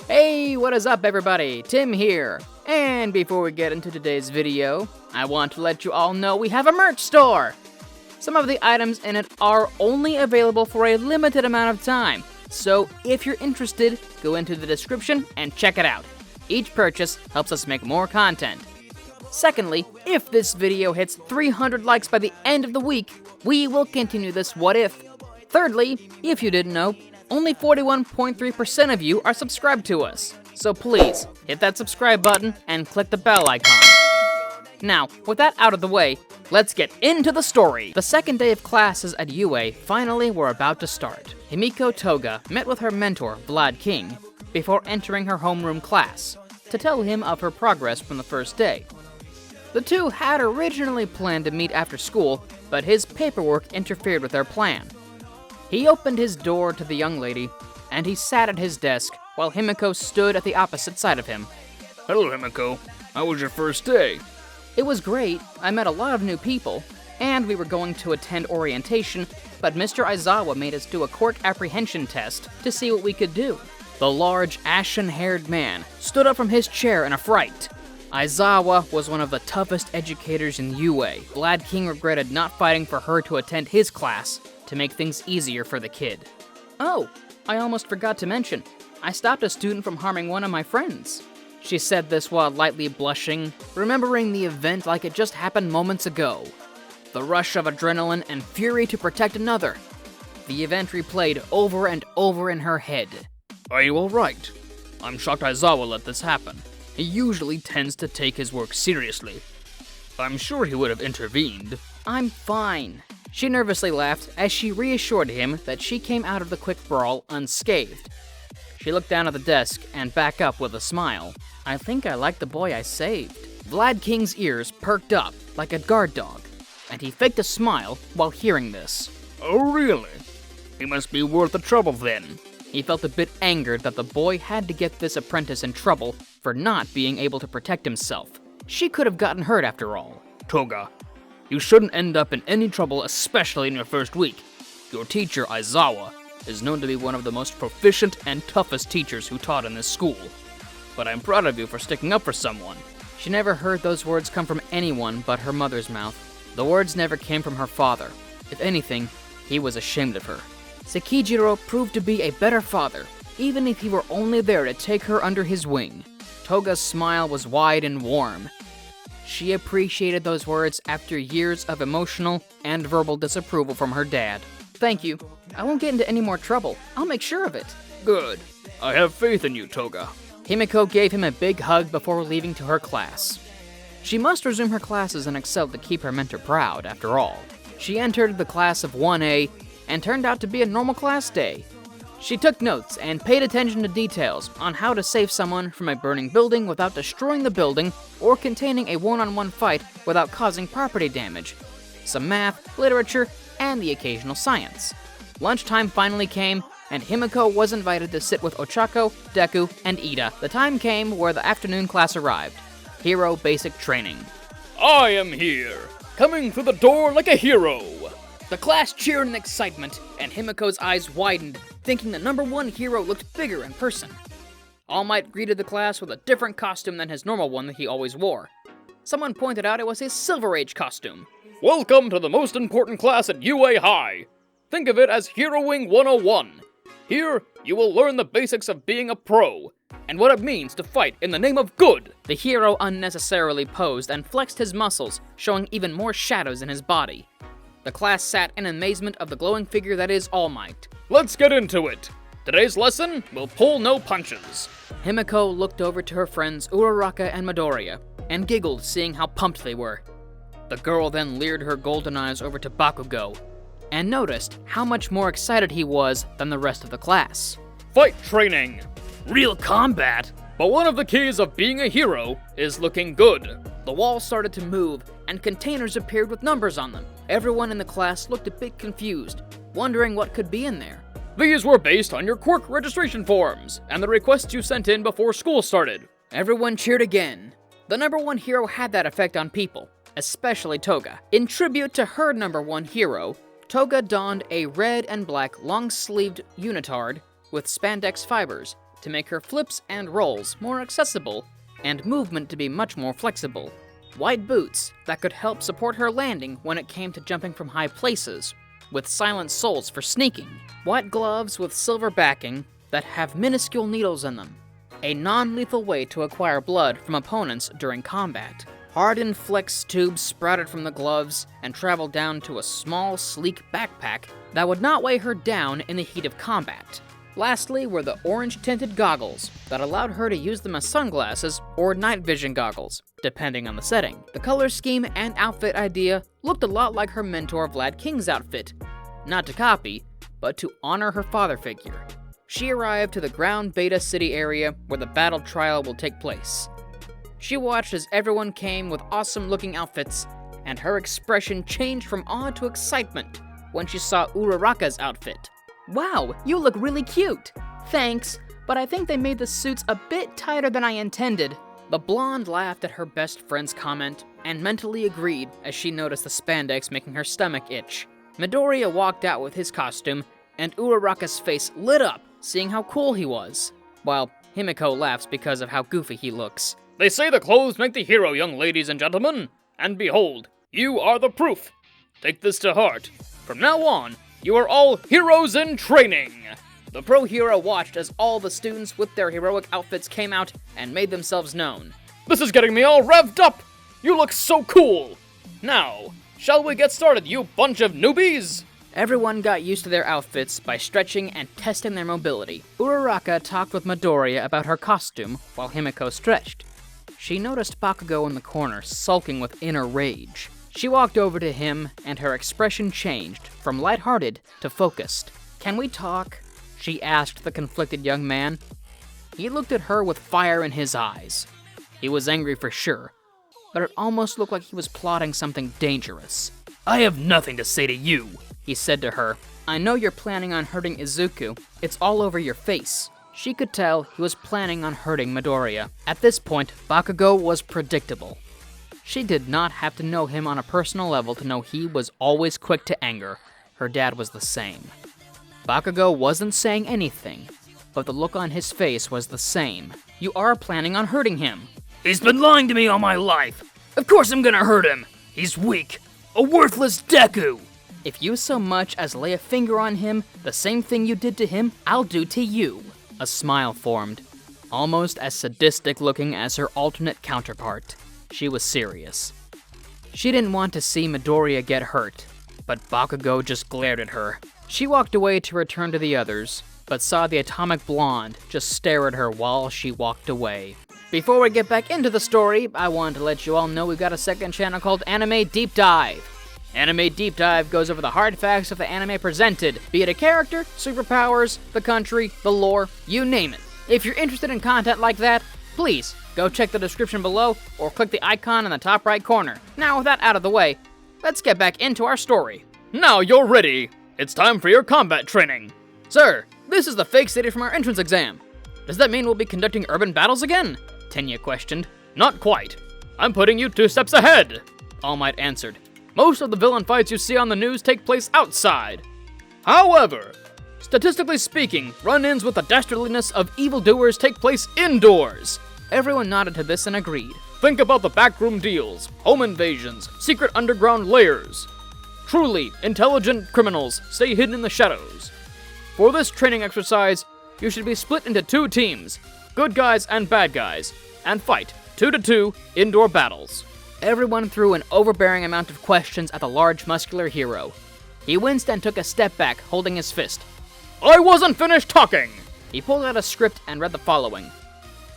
Hey, what is up everybody? Tim here. And before we get into today's video, I want to let you all know we have a merch store. Some of the items in it are only available for a limited amount of time. So if you're interested, go into the description and check it out. Each purchase helps us make more content. Secondly, if this video hits 300 likes by the end of the week, we will continue this What If. Thirdly, if you didn't know, only 41.3% of you are subscribed to us. So please, hit that subscribe button and click the bell icon. Now, with that out of the way, let's get into the story. The second day of classes at UA finally were about to start. Himiko Toga met with her mentor, Vlad King, before entering her homeroom class, to tell him of her progress from the first day. The two had originally planned to meet after school, but his paperwork interfered with their plan. He opened his door to the young lady, and he sat at his desk while Himiko stood at the opposite side of him. Hello, Himiko. How was your first day? It was great. I met a lot of new people, and we were going to attend orientation, but Mr. Aizawa made us do a quirk apprehension test to see what we could do. The large, ashen-haired man stood up from his chair in a fright. Aizawa was one of the toughest educators in UA. Vlad King regretted not fighting for her to attend his class to make things easier for the kid. Oh, I almost forgot to mention, I stopped a student from harming one of my friends. She said this while lightly blushing, remembering the event like it just happened moments ago. The rush of adrenaline and fury to protect another. The event replayed over and over in her head. Are you alright? I'm shocked Aizawa let this happen. He usually tends to take his work seriously. I'm sure he would have intervened. I'm fine. She nervously laughed as she reassured him that she came out of the quick brawl unscathed. She looked down at the desk and back up with a smile. I think I like the boy I saved. Vlad King's ears perked up like a guard dog, and he faked a smile while hearing this. Oh, really? He must be worth the trouble then. He felt a bit angered that the boy had to get this apprentice in trouble for not being able to protect himself. She could have gotten hurt after all. Toga, you shouldn't end up in any trouble, especially in your first week. Your teacher, Aizawa, is known to be one of the most proficient and toughest teachers who taught in this school. But I'm proud of you for sticking up for someone. She never heard those words come from anyone but her mother's mouth. The words never came from her father. If anything, he was ashamed of her. Sekijiro proved to be a better father, even if he were only there to take her under his wing. Toga's smile was wide and warm. She appreciated those words after years of emotional and verbal disapproval from her dad. Thank you. I won't get into any more trouble. I'll make sure of it. Good. I have faith in you, Toga. Himiko gave him a big hug before leaving to her class. She must resume her classes and excel to keep her mentor proud, after all. She entered the class of 1A and turned out to be a normal class day. She took notes and paid attention to details on how to save someone from a burning building without destroying the building or containing a one-on-one fight without causing property damage. Some math, literature, and the occasional science. Lunchtime finally came, and Himiko was invited to sit with Ochako, Deku, and Ida. The time came where the afternoon class arrived. Hero Basic Training. I am here, coming through the door like a hero. The class cheered in excitement, and Himiko's eyes widened, thinking the number one hero looked bigger in person. All Might greeted the class with a different costume than his normal one that he always wore. Someone pointed out it was his Silver Age costume. Welcome to the most important class at UA High. Think of it as Heroing 101. Here, you will learn the basics of being a pro, and what it means to fight in the name of good. The hero unnecessarily posed and flexed his muscles, showing even more shadows in his body. The class sat in amazement of the glowing figure that is All Might. Let's get into it. Today's lesson will pull no punches. Himiko looked over to her friends Uraraka and Midoriya, and giggled seeing how pumped they were. The girl then leered her golden eyes over to Bakugo, and noticed how much more excited he was than the rest of the class. Fight training. Real combat. But one of the keys of being a hero is looking good. The walls started to move, and containers appeared with numbers on them. Everyone in the class looked a bit confused, wondering what could be in there. These were based on your quirk registration forms, and the requests you sent in before school started. Everyone cheered again. The number one hero had that effect on people, especially Toga. In tribute to her number one hero, Toga donned a red and black long-sleeved unitard with spandex fibers, to make her flips and rolls more accessible, and movement to be much more flexible. White boots that could help support her landing when it came to jumping from high places, with silent soles for sneaking. White gloves with silver backing that have minuscule needles in them, a non-lethal way to acquire blood from opponents during combat. Hardened flex tubes sprouted from the gloves and traveled down to a small, sleek backpack that would not weigh her down in the heat of combat. Lastly were the orange-tinted goggles that allowed her to use them as sunglasses or night vision goggles, depending on the setting. The color scheme and outfit idea looked a lot like her mentor Vlad King's outfit. Not to copy, but to honor her father figure. She arrived to the ground beta city area where the battle trial will take place. She watched as everyone came with awesome-looking outfits, and her expression changed from awe to excitement when she saw Uraraka's outfit. Wow, you look really cute! Thanks, but I think they made the suits a bit tighter than I intended. The blonde laughed at her best friend's comment and mentally agreed as she noticed the spandex making her stomach itch. Midoriya walked out with his costume, and Uraraka's face lit up seeing how cool he was, while Himiko laughs because of how goofy he looks. They say the clothes make the hero, young ladies and gentlemen, and behold, you are the proof. Take this to heart. From now on, you are all heroes in training! The pro hero watched as all the students with their heroic outfits came out and made themselves known. This is getting me all revved up! You look so cool! Now, shall we get started, you bunch of newbies? Everyone got used to their outfits by stretching and testing their mobility. Uraraka talked with Midoriya about her costume while Himiko stretched. She noticed Bakugo in the corner, sulking with inner rage. She walked over to him, and her expression changed from lighthearted to focused. "Can we talk?" she asked the conflicted young man. He looked at her with fire in his eyes. He was angry for sure, but it almost looked like he was plotting something dangerous. I have nothing to say to you, he said to her. "I know you're planning on hurting Izuku. It's all over your face." She could tell he was planning on hurting Midoriya. At this point, Bakugo was predictable. She did not have to know him on a personal level to know he was always quick to anger. Her dad was the same. Bakugo wasn't saying anything, but the look on his face was the same. "You are planning on hurting him." He's been lying to me all my life. Of course I'm gonna hurt him. He's weak. A worthless deku. "If you so much as lay a finger on him, the same thing you did to him, I'll do to you." A smile formed, almost as sadistic looking as her alternate counterpart. She was serious. She didn't want to see Midoriya get hurt, but Bakugo just glared at her. She walked away to return to the others, but saw the atomic blonde just stare at her while she walked away. Before we get back into the story, I wanted to let you all know we've got a second channel called Anime Deep Dive. Anime Deep Dive goes over the hard facts of the anime presented, be it a character, superpowers, the country, the lore, you name it. If you're interested in content like that, please go check the description below or click the icon in the top right corner. Now with that out of the way, let's get back into our story. Now you're ready. It's time for your combat training. Sir, this is the fake city from our entrance exam. Does that mean we'll be conducting urban battles again? Tenya questioned. Not quite. I'm putting you 2 steps ahead, All Might answered. Most of the villain fights you see on the news take place outside. However, statistically speaking, run-ins with the dastardliness of evildoers take place indoors. Everyone nodded to this and agreed. Think about the backroom deals, home invasions, secret underground lairs. Truly intelligent criminals stay hidden in the shadows. For this training exercise, you should be split into 2 teams, good guys and bad guys, and fight 2-2 indoor battles. Everyone threw an overbearing amount of questions at the large muscular hero. He winced and took a step back, holding his fist. I wasn't finished talking! He pulled out a script and read the following.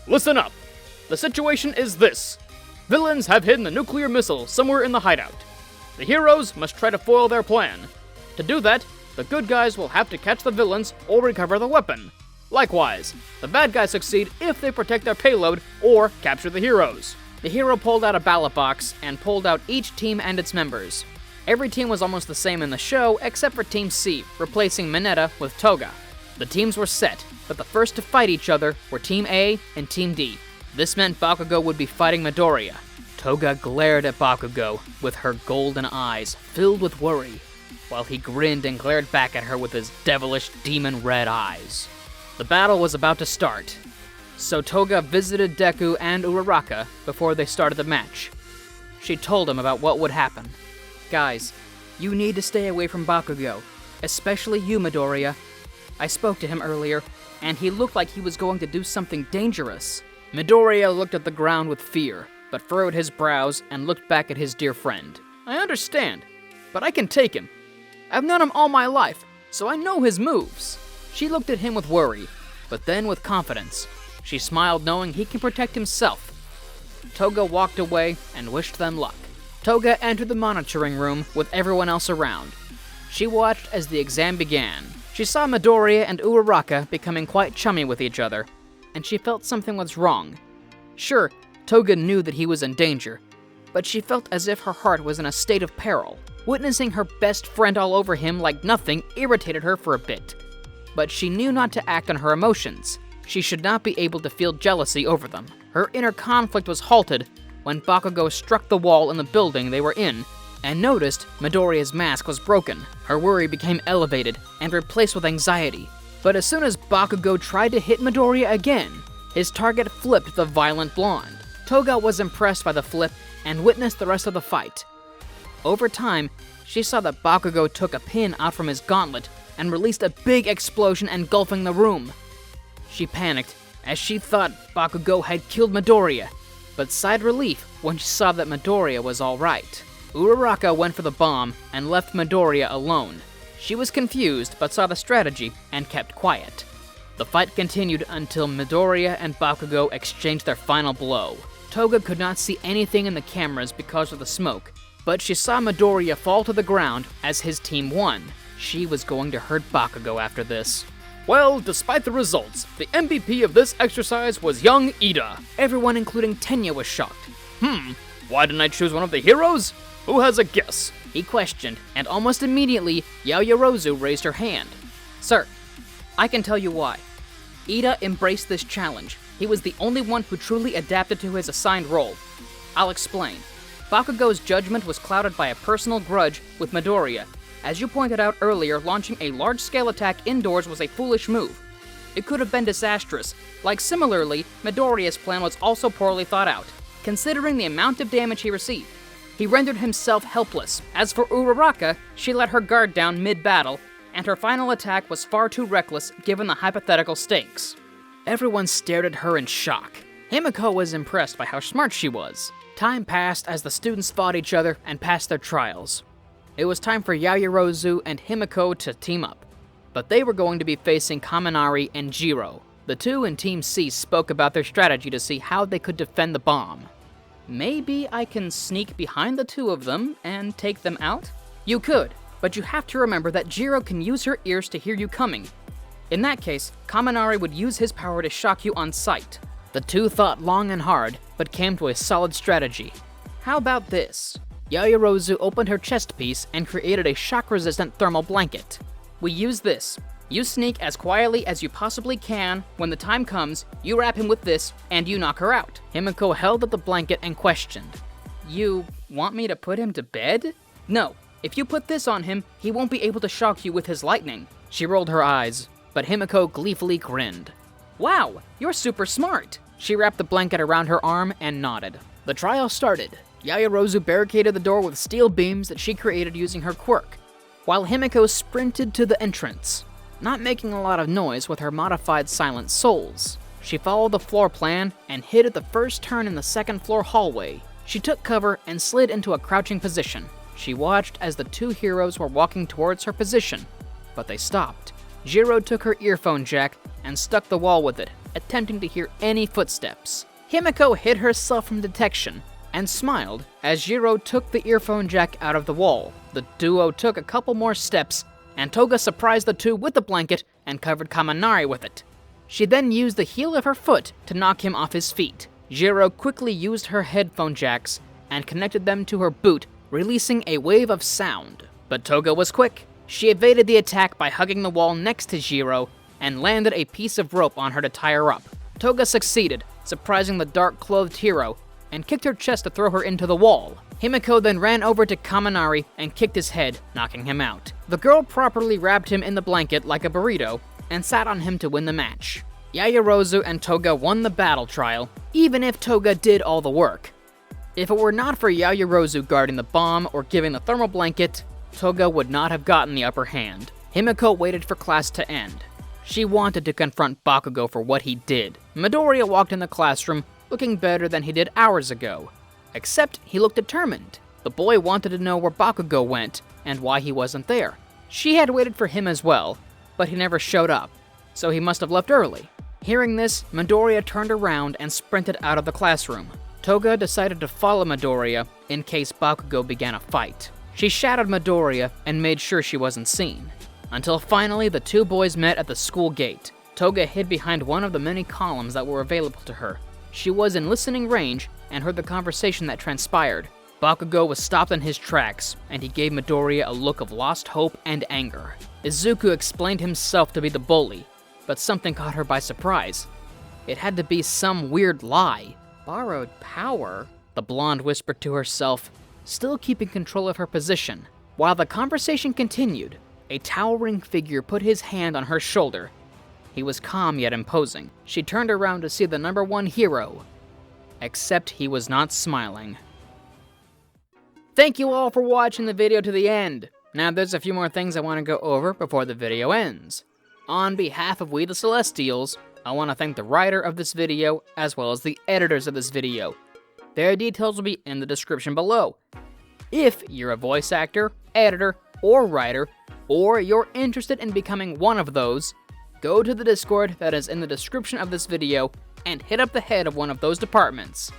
Listen up. The situation is this. Villains have hidden a nuclear missile somewhere in the hideout. The heroes must try to foil their plan. To do that, the good guys will have to catch the villains or recover the weapon. Likewise, the bad guys succeed if they protect their payload or capture the heroes. The hero pulled out a ballot box and pulled out each team and its members. Every team was almost the same in the show, except for Team C, replacing Mineta with Toga. The teams were set, but the first to fight each other were Team A and Team D. This meant Bakugo would be fighting Midoriya. Toga glared at Bakugo with her golden eyes filled with worry, while he grinned and glared back at her with his devilish demon red eyes. The battle was about to start, so Toga visited Deku and Uraraka before they started the match. She told him about what would happen. Guys, you need to stay away from Bakugo, especially you, Midoriya. I spoke to him earlier, and he looked like he was going to do something dangerous. Midoriya looked at the ground with fear, but furrowed his brows and looked back at his dear friend. I understand, but I can take him. I've known him all my life, so I know his moves. She looked at him with worry, but then with confidence. She smiled knowing he can protect himself. Toga walked away and wished them luck. Toga entered the monitoring room with everyone else around. She watched as the exam began. She saw Midoriya and Uraraka becoming quite chummy with each other, and she felt something was wrong. Sure, Toga knew that he was in danger, but she felt as if her heart was in a state of peril. Witnessing her best friend all over him like nothing irritated her for a bit. But she knew not to act on her emotions. She should not be able to feel jealousy over them. Her inner conflict was halted when Bakugo struck the wall in the building they were in and noticed Midoriya's mask was broken. Her worry became elevated and replaced with anxiety. But as soon as Bakugo tried to hit Midoriya again, his target flipped the violent blonde. Toga was impressed by the flip and witnessed the rest of the fight. Over time, she saw that Bakugo took a pin out from his gauntlet and released a big explosion engulfing the room. She panicked, as she thought Bakugo had killed Midoriya, but sighed relief when she saw that Midoriya was alright. Uraraka went for the bomb and left Midoriya alone. She was confused, but saw the strategy and kept quiet. The fight continued until Midoriya and Bakugo exchanged their final blow. Toga could not see anything in the cameras because of the smoke, but she saw Midoriya fall to the ground as his team won. She was going to hurt Bakugo after this. Well, despite the results, the MVP of this exercise was young Ida. Everyone, including Tenya, was shocked. Why didn't I choose one of the heroes? Who has a guess? He questioned, and almost immediately, Yaoyorozu raised her hand. Sir, I can tell you why. Ida embraced this challenge. He was the only one who truly adapted to his assigned role. I'll explain. Bakugo's judgment was clouded by a personal grudge with Midoriya. As you pointed out earlier, launching a large-scale attack indoors was a foolish move. It could have been disastrous. Like similarly, Midoriya's plan was also poorly thought out, considering the amount of damage he received. He rendered himself helpless. As for Uraraka, she let her guard down mid-battle, and her final attack was far too reckless given the hypothetical stakes. Everyone stared at her in shock. Himiko was impressed by how smart she was. Time passed as the students fought each other and passed their trials. It was time for Yaoyorozu and Himiko to team up, but they were going to be facing Kaminari and Jiro. The two in Team C spoke about their strategy to see how they could defend the bomb. Maybe I can sneak behind the two of them and take them out? You could, but you have to remember that Jiro can use her ears to hear you coming. In that case, Kaminari would use his power to shock you on sight. The two thought long and hard, but came to a solid strategy. How about this? Yaoyorozu opened her chest piece and created a shock-resistant thermal blanket. We use this. You sneak as quietly as you possibly can. When the time comes, you wrap him with this, and you knock her out. Himiko held up the blanket and questioned. You want me to put him to bed? No. If you put this on him, he won't be able to shock you with his lightning. She rolled her eyes, but Himiko gleefully grinned. Wow, you're super smart. She wrapped the blanket around her arm and nodded. The trial started. Yaoyorozu barricaded the door with steel beams that she created using her quirk, while Himiko sprinted to the entrance, not making a lot of noise with her modified silent souls. She followed the floor plan and hid at the first turn in the second floor hallway. She took cover and slid into a crouching position. She watched as the two heroes were walking towards her position, but they stopped. Jiro took her earphone jack and stuck the wall with it, attempting to hear any footsteps. Himiko hid herself from detection and smiled as Jiro took the earphone jack out of the wall. The duo took a couple more steps, and Toga surprised the two with the blanket and covered Kaminari with it. She then used the heel of her foot to knock him off his feet. Jiro quickly used her headphone jacks and connected them to her boot, releasing a wave of sound. But Toga was quick. She evaded the attack by hugging the wall next to Jiro and landed a piece of rope on her to tie her up. Toga succeeded, surprising the dark-clothed hero, and kicked her chest to throw her into the wall. Himiko then ran over to Kaminari and kicked his head, knocking him out. The girl properly wrapped him in the blanket like a burrito and sat on him to win the match. Yaoyorozu and Toga won the battle trial, even if Toga did all the work. If it were not for Yaoyorozu guarding the bomb or giving the thermal blanket, Toga would not have gotten the upper hand. Himiko waited for class to end. She wanted to confront Bakugo for what he did. Midoriya walked in the classroom looking better than he did hours ago. Except he looked determined. The boy wanted to know where Bakugo went and why he wasn't there. She had waited for him as well, but he never showed up, so he must have left early. Hearing this, Midoriya turned around and sprinted out of the classroom. Toga decided to follow Midoriya in case Bakugo began a fight. She shadowed Midoriya and made sure she wasn't seen. Until finally the two boys met at the school gate. Toga hid behind one of the many columns that were available to her. She was in listening range and heard the conversation that transpired. Bakugo was stopped in his tracks, and he gave Midoriya a look of lost hope and anger. Izuku explained himself to be the bully, but something caught her by surprise. It had to be some weird lie. Borrowed power? The blonde whispered to herself, still keeping control of her position. While the conversation continued, a towering figure put his hand on her shoulder. He was calm yet imposing. She turned around to see the #1 hero, except he was not smiling. Thank you all for watching the video to the end. Now there's a few more things I want to go over before the video ends. On behalf of We the Celestials, I want to thank the writer of this video as well as the editors of this video. Their details will be in the description below. If you're a voice actor, editor, or writer, or you're interested in becoming one of those, go to the Discord that is in the description of this video and hit up the head of one of those departments.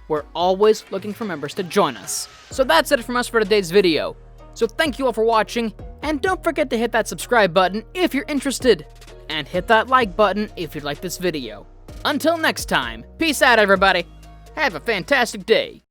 We're always looking for members to join us. So that's it from us for today's video. So thank you all for watching, and don't forget to hit that subscribe button if you're interested, and hit that like button if you like this video. Until next time, peace out everybody. Have a fantastic day.